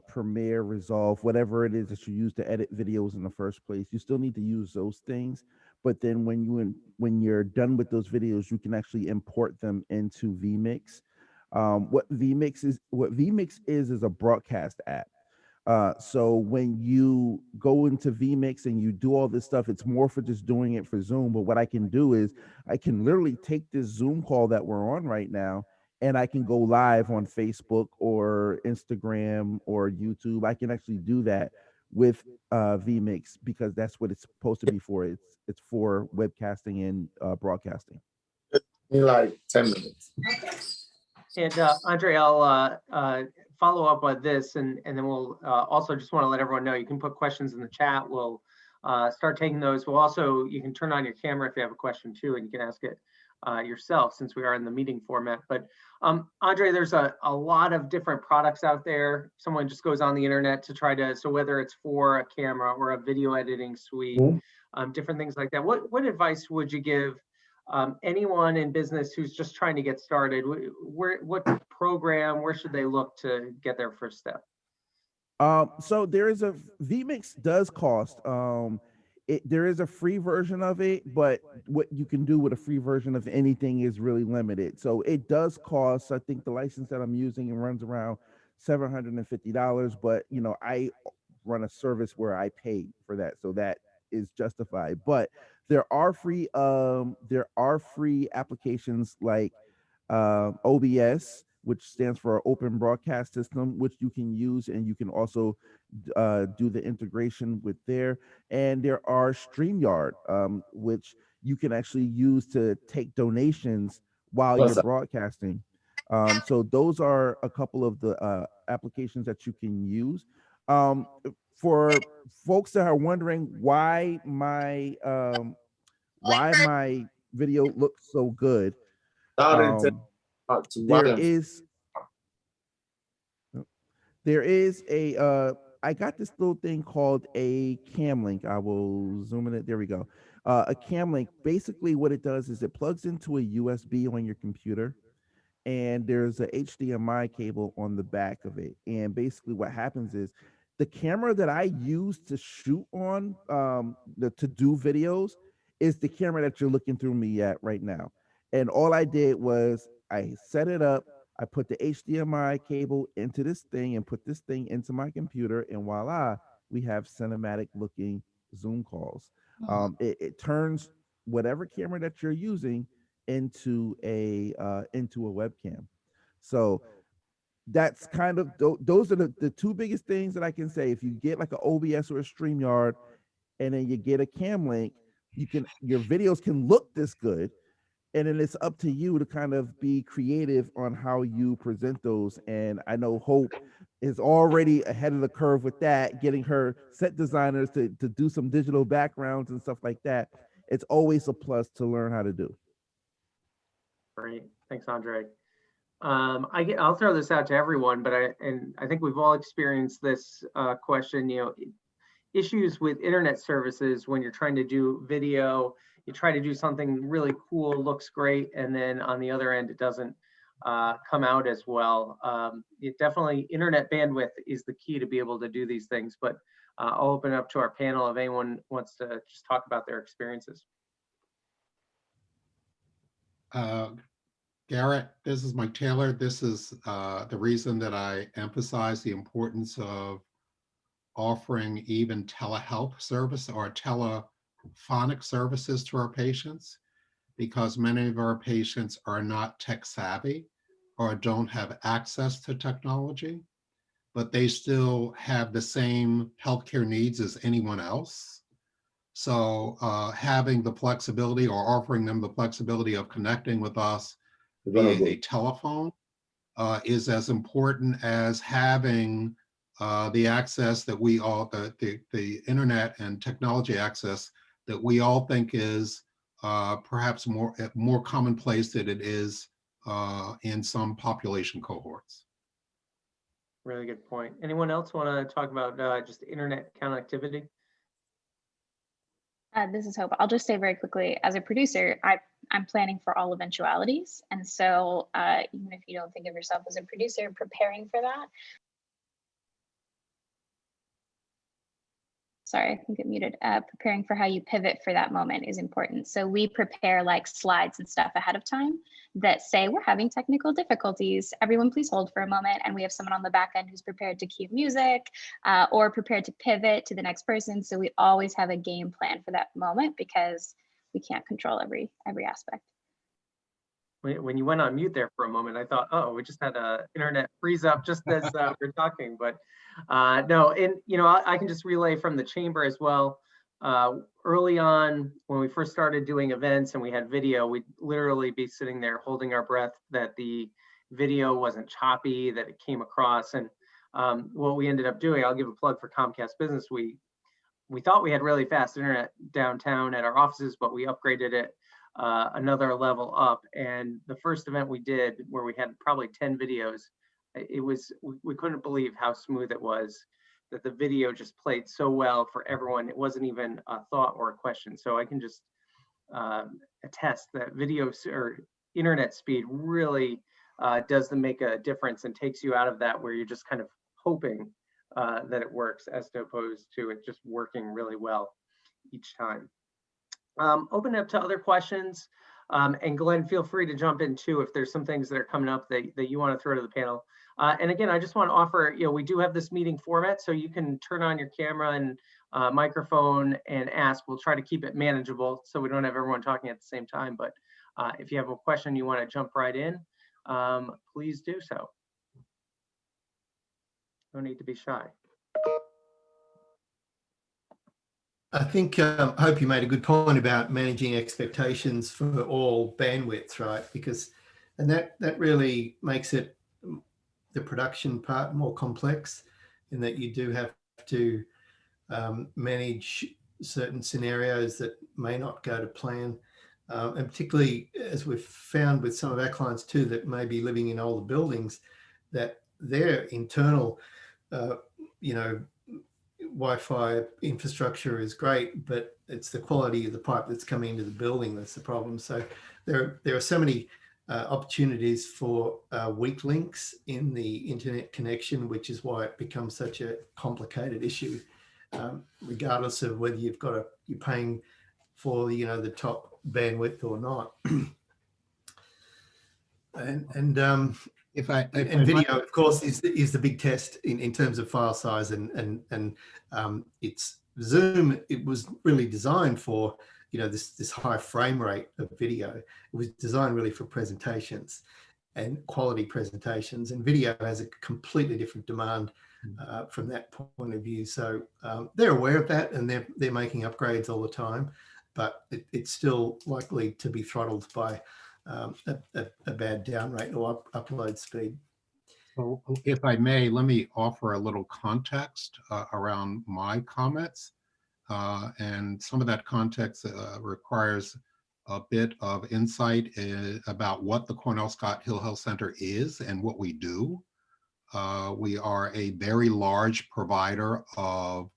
Premiere, Resolve, whatever it is that you use to edit videos in the first place. You still need to use those things. But then when you're done with those videos, you can actually import them into Vmix. What Vmix is a broadcast app. So when you go into Vmix and you do all this stuff, it's more for just doing it for Zoom. But what I can do is I can literally take this Zoom call that we're on right now, and I can go live on Facebook or Instagram or YouTube. I can actually do that with Vmix, because that's what it's supposed to be for. It's for webcasting and broadcasting. In like 10 minutes. And Andre, I'll follow up with this, and then we'll also just want to let everyone know you can put questions in the chat. We'll start taking those. You can turn on your camera if you have a question too, and you can ask it yourself, since we are in the meeting format. But Andre, there's a lot of different products out there. Someone just goes on the internet to try to, so whether it's for a camera or a video editing suite, different things like that. What advice would you give anyone in business who's just trying to get started? What program, where should they look to get their first step? So there is Vmix does cost. There is a free version of it, but what you can do with a free version of anything is really limited. So it does cost, I think the license that I'm using, it runs around $750, but I run a service where I pay for that, so that is justified. But there are free applications like OBS, which stands for Open Broadcast System, which you can use, and you can also do the integration with there. And there are StreamYard, which you can actually use to take donations while you're broadcasting. So those are a couple of the applications that you can use. For folks that are wondering why my video looks so good, there is a I got this little thing called a cam link. I will zoom in it. There we go. A cam link. Basically what it does is it plugs into a USB on your computer, and there's a HDMI cable on the back of it. And basically what happens is the camera that I use to shoot on, to do videos, is the camera that you're looking through me at right now. And all I did was I set it up, I put the HDMI cable into this thing and put this thing into my computer, and voila, we have cinematic looking Zoom calls. It turns whatever camera that you're using into a webcam. So that's kind of, those are the two biggest things that I can say. If you get like an OBS or a StreamYard, and then you get a cam link, your videos can look this good. And then it's up to you to kind of be creative on how you present those. And I know Hope is already ahead of the curve with that, getting her set designers to do some digital backgrounds and stuff like that. It's always a plus to learn how to do. Great, thanks, Andre. I'll throw this out to everyone, but I think we've all experienced this question, issues with internet services when you're trying to do video. You try to do something really cool, looks great, and then on the other end, it doesn't come out as well. It definitely, internet bandwidth is the key to be able to do these things, but I'll open it up to our panel if anyone wants to just talk about their experiences. Garrett, this is Mike Taylor. This is the reason that I emphasize the importance of offering even telehealth service or telephonic services to our patients, because many of our patients are not tech savvy or don't have access to technology, but they still have the same healthcare needs as anyone else. So having the flexibility or offering them the flexibility of connecting with us via a telephone is as important as having the access that we all, the internet and technology access that we all think is perhaps more commonplace than it is in some population cohorts. Really good point. Anyone else want to talk about just internet connectivity? This is Hope. I'll just say very quickly, as a producer, I'm planning for all eventualities. And so even if you don't think of yourself as a producer, preparing for that. Sorry, I think it muted. Preparing for how you pivot for that moment is important. So we prepare like slides and stuff ahead of time that say we're having technical difficulties. Everyone please hold for a moment. And we have someone on the back end who's prepared to cue music or prepared to pivot to the next person. So we always have a game plan for that moment because we can't control every aspect. When you went on mute there for a moment, I thought, oh, we just had a internet freeze up just as we're talking, but no, and I can just relay from the chamber as well. Early on, when we first started doing events and we had video, we'd literally be sitting there holding our breath that the video wasn't choppy, that it came across. And what we ended up doing, I'll give a plug for Comcast Business. We thought we had really fast internet downtown at our offices, but we upgraded it another level up. And the first event we did, where we had probably 10 videos, we couldn't believe how smooth it was, that the video just played so well for everyone. It wasn't even a thought or a question. So I can just attest that video or internet speed really does make a difference and takes you out of that where you're just kind of hoping that it works, as opposed to it just working really well each time. Open it up to other questions. And Glenn, feel free to jump in too if there's some things that are coming up that you want to throw to the panel. And again, I just want to offer, we do have this meeting format, so you can turn on your camera and microphone and ask. We'll try to keep it manageable so we don't have everyone talking at the same time. But if you have a question you want to jump right in, please do so. No need to be shy. I think I hope you made a good point about managing expectations for all bandwidths, right? Because, and that really makes it, the production part, more complex, in that you do have to manage certain scenarios that may not go to plan. And particularly, as we've found with some of our clients too, that may be living in older buildings, that their internal, Wi-Fi infrastructure is great, but it's the quality of the pipe that's coming into the building that's the problem. So there are so many opportunities for weak links in the internet connection, which is why it becomes such a complicated issue, regardless of whether you're paying for the top bandwidth or not. and video, of course, is the big test in terms of file size, and it's Zoom. It was really designed for this high frame rate of video. It was designed really for presentations and quality presentations, and video has a completely different demand from that point of view. So they're aware of that, and they're making upgrades all the time, but it's still likely to be throttled by a bad down rate or upload speed. So if I may, let me offer a little context around my comments. And some of that context requires a bit of insight about what the Cornell Scott Hill Health Center is and what we do. We are a very large provider of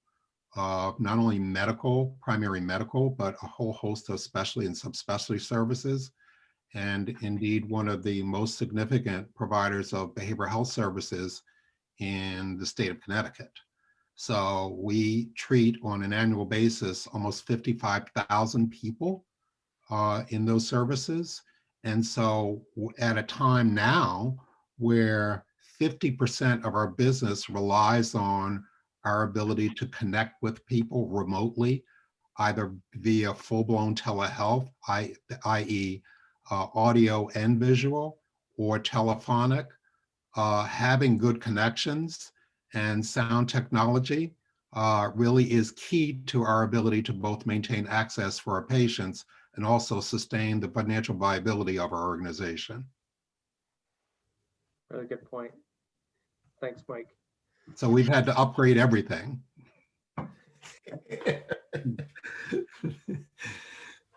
not only primary medical, but a whole host of specialty and subspecialty services. and indeed one of the most significant providers of behavioral health services in the state of Connecticut. So we treat on an annual basis almost 55,000 people in those services. And so at a time now where 50% of our business relies on our ability to connect with people remotely, either via full-blown telehealth, i.e. Audio and visual, or telephonic, having good connections and sound technology really is key to our ability to both maintain access for our patients and also sustain the financial viability of our organization. Really good point. Thanks, Mike. So we've had to upgrade everything.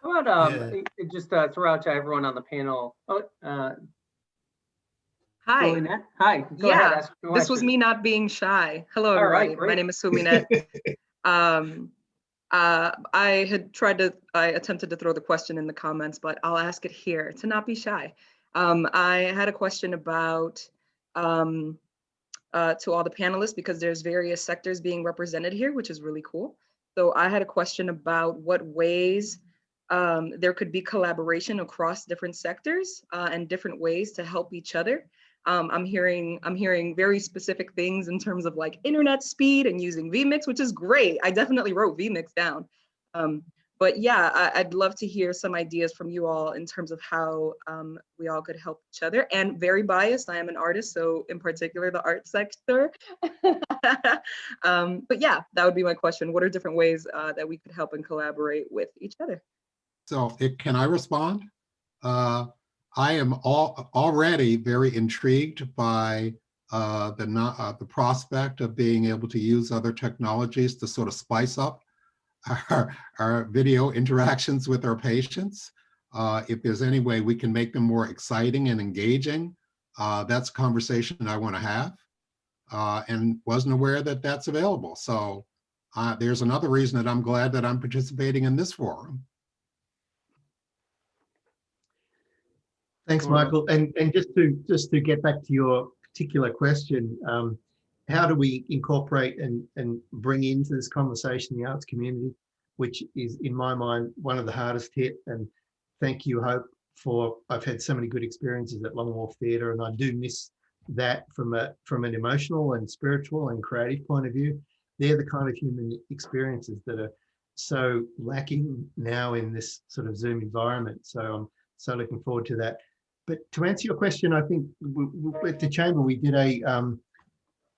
How about just throw out to everyone on the panel. Hi. Julianette? Hi. Go Yeah, ahead. Ask your this was question. me not being shy. Hello, All right, everybody. great. My name is Julianette. I attempted to throw the question in the comments, but I'll ask it here to not be shy. I had a question about to all the panelists, because there's various sectors being represented here, which is really cool. So I had a question about what ways there could be collaboration across different sectors and different ways to help each other. I'm hearing very specific things in terms of like internet speed and using Vmix, which is great. I definitely wrote Vmix down. But yeah, I'd love to hear some ideas from you all in terms of how we all could help each other. And very biased, I am an artist, so in particular the art sector. But yeah, that would be my question. What are different ways that we could help and collaborate with each other? So can I respond? I am already very intrigued by the prospect of being able to use other technologies to sort of spice up our video interactions with our patients. If there's any way we can make them more exciting and engaging, that's a conversation I want to have, and wasn't aware that that's available. So there's another reason that I'm glad that I'm participating in this forum. Thanks, Michael. And just to get back to your particular question, how do we incorporate and bring into this conversation the arts community, which is, in my mind, one of the hardest hit. And thank you, Hope, I've had so many good experiences at Long Wharf Theatre, and I do miss that from an emotional and spiritual and creative point of view. They're the kind of human experiences that are so lacking now in this sort of Zoom environment. So I'm so looking forward to that. But to answer your question, I think at the Chamber we did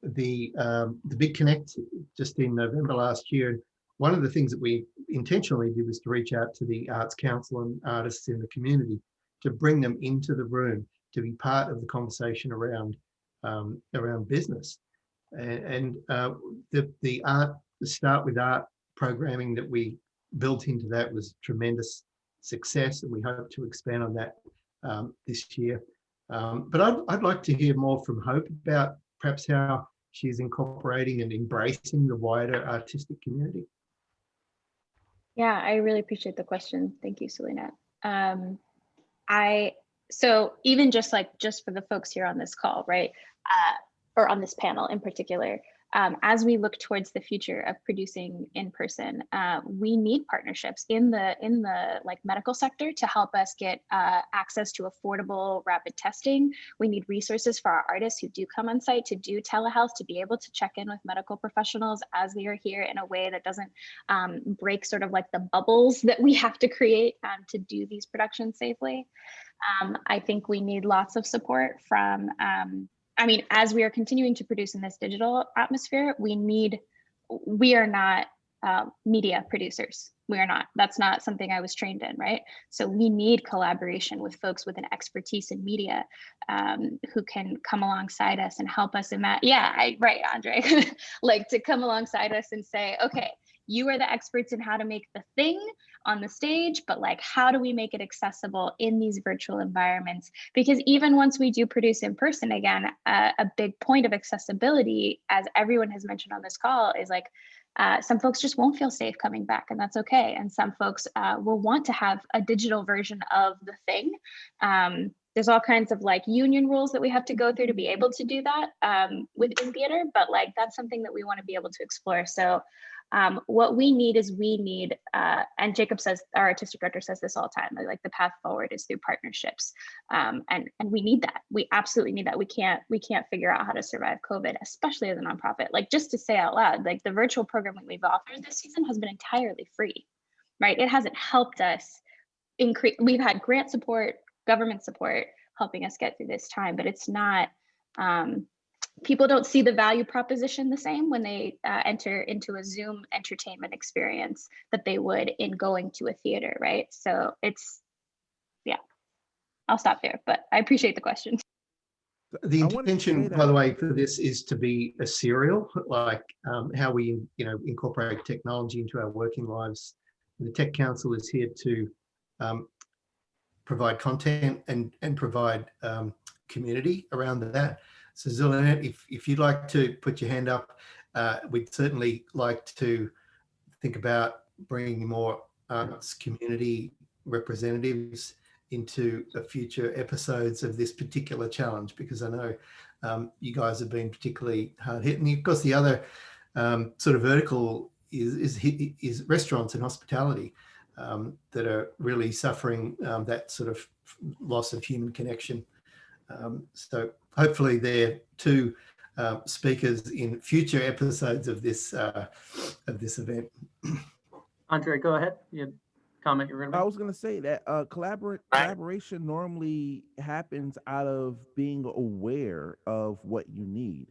the Big Connect just in November last year. One of the things that we intentionally did was to reach out to the Arts Council and artists in the community to bring them into the room to be part of the conversation around business. And the Start With Art programming that we built into that was tremendous success, and we hope to expand on that this year. But I'd like to hear more from Hope about perhaps how she's incorporating and embracing the wider artistic community. Yeah, I really appreciate the question. Thank you, Selena. So even just for the folks here on this call, right, or on this panel in particular, as we look towards the future of producing in person, we need partnerships in the like medical sector to help us get access to affordable rapid testing. We need resources for our artists who do come on site to do telehealth, to be able to check in with medical professionals as we are here in a way that doesn't break sort of like the bubbles that we have to create to do these productions safely. I think we need lots of support from as we are continuing to produce in this digital atmosphere, we are not media producers. We are not. That's not something I was trained in, right? So we need collaboration with folks with an expertise in media who can come alongside us and help us in that. Yeah, right, Andre. Like to come alongside us and say, okay, you are the experts in how to make the thing on the stage, but like, how do we make it accessible in these virtual environments? Because even once we do produce in person again, a big point of accessibility, as everyone has mentioned on this call, is like, some folks just won't feel safe coming back, and that's okay. And some folks will want to have a digital version of the thing. There's all kinds of like union rules that we have to go through to be able to do that within theater, but like that's something that we want to be able to explore. So what we need is and Jacob says, our artistic director says this all the time, like the path forward is through partnerships. And we need that. We absolutely need that. We can't figure out how to survive COVID, especially as a nonprofit. Like, just to say out loud, like the virtual programming we've offered this season has been entirely free, right? It hasn't helped us increase. We've had grant support, government support helping us get through this time, but it's not, people don't see the value proposition the same when they enter into a Zoom entertainment experience that they would in going to a theater, right? So it's, yeah, I'll stop there, but I appreciate the question. The I wanted to say intention, that- by the way, for this is to be a serial, like how we, incorporate technology into our working lives. The Tech Council is here to provide content and provide community around that. So Zulanet, if you'd like to put your hand up, we'd certainly like to think about bringing more arts community representatives into the future episodes of this particular challenge, because I know you guys have been particularly hard hit. And of course, the other sort of vertical is restaurants and hospitality that are really suffering that sort of loss of human connection. So hopefully they're two speakers in future episodes of this event. Andre, go ahead. You had a comment you were going to I make? was going to say that collaboration normally happens out of being aware of what you need.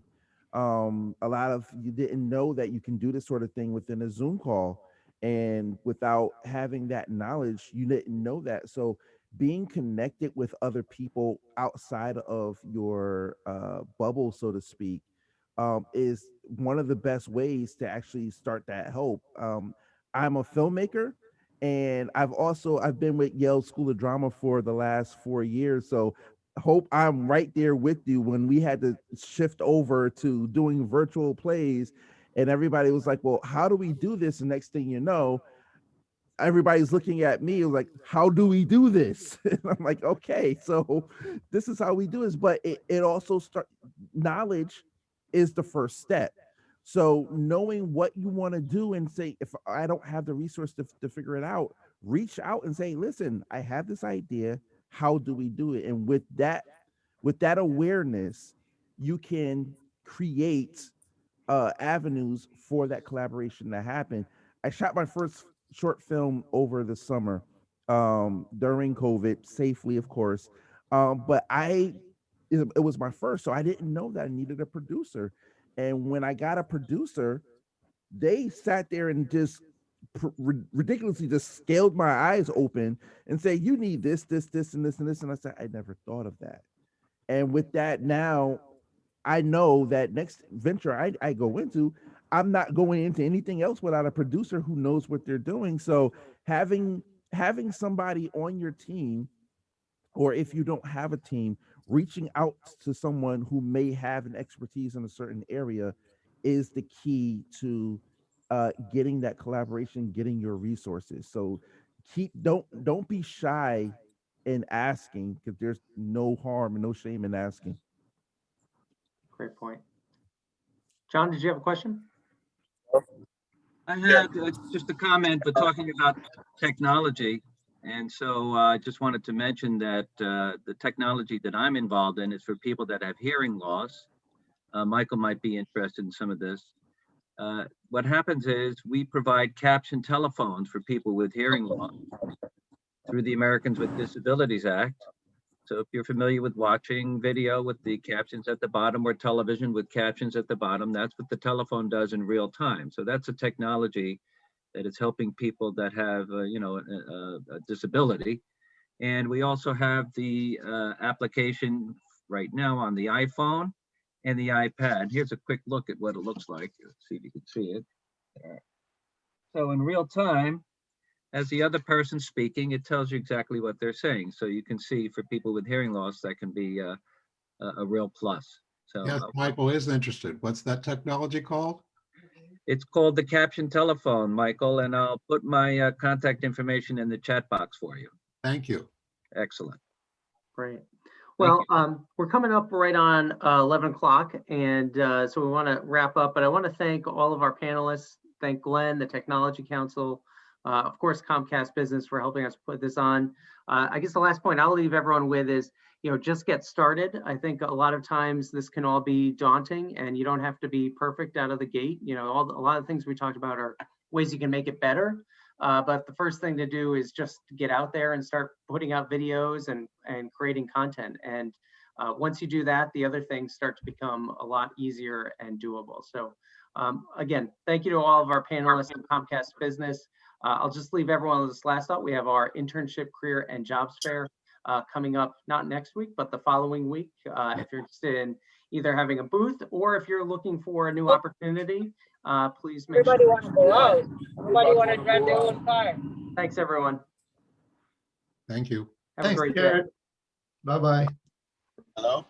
A lot of you didn't know that you can do this sort of thing within a Zoom call, and without having that knowledge, you didn't know that. So being connected with other people outside of your bubble, so to speak, is one of the best ways to actually start that hope. I'm a filmmaker, and I've been with Yale School of Drama for the last 4 years. So hope I'm right there with you when we had to shift over to doing virtual plays, and everybody was like, well, how do we do this? And next thing you know, everybody's looking at me like, how do we do this? And I'm like, okay, so this is how we do this. But it also knowledge is the first step. So knowing what you want to do, and say, if I don't have the resource to figure it out, reach out and say, listen, I have this idea. How do we do it? And with that awareness, you can create avenues for that collaboration to happen. I shot my first short film over the summer during COVID, safely, of course. But it was my first, so I didn't know that I needed a producer. And when I got a producer, they sat there and just ridiculously just scaled my eyes open and say, you need this, this, this, and this, and this. And I said, I never thought of that. And with that, now I know that next venture I go into, I'm not going into anything else without a producer who knows what they're doing. So having somebody on your team, or if you don't have a team, reaching out to someone who may have an expertise in a certain area is the key to getting that collaboration, getting your resources. So don't be shy in asking, because there's no harm and no shame in asking. Great point. John, did you have a question? I had just a comment, but talking about technology. And so I just wanted to mention that the technology that I'm involved in is for people that have hearing loss. Michael might be interested in some of this. What happens is we provide caption telephones for people with hearing loss through the Americans with Disabilities Act. So if you're familiar with watching video with the captions at the bottom, or television with captions at the bottom, that's what the telephone does in real time. So that's a technology that is helping people that have, a disability. And we also have the application right now on the iPhone and the iPad. Here's a quick look at what it looks like. Let's see if you can see it. So in real time, as the other person's speaking, it tells you exactly what they're saying. So you can see for people with hearing loss, that can be a real plus. So Yes, Michael is interested. What's that technology called? it's called the caption telephone, Michael, and I'll put my contact information in the chat box for you. Thank you. Excellent. Great. Well, we're coming up right on 11 o'clock, and so we want to wrap up, but I want to thank all of our panelists, thank Glenn, the Technology Council, of course, Comcast Business for helping us put this on. I guess the last point I'll leave everyone with is, just get started. I think a lot of times this can all be daunting, and you don't have to be perfect out of the gate. A lot of things we talked about are ways you can make it better. But the first thing to do is just get out there and start putting out videos and creating content. And once you do that, the other things start to become a lot easier and doable. So again, thank you to all of our panelists in Comcast Business. I'll just leave everyone with this last thought. We have our Internship Career and Jobs Fair coming up, not next week, but the following week. If you're interested in either having a booth or if you're looking for a new opportunity, please make Everybody sure. want to go out. Everybody want to drive their own car. Thanks, everyone. Thank you. Have a Thanks, great day. Garrett. Bye-bye. Hello?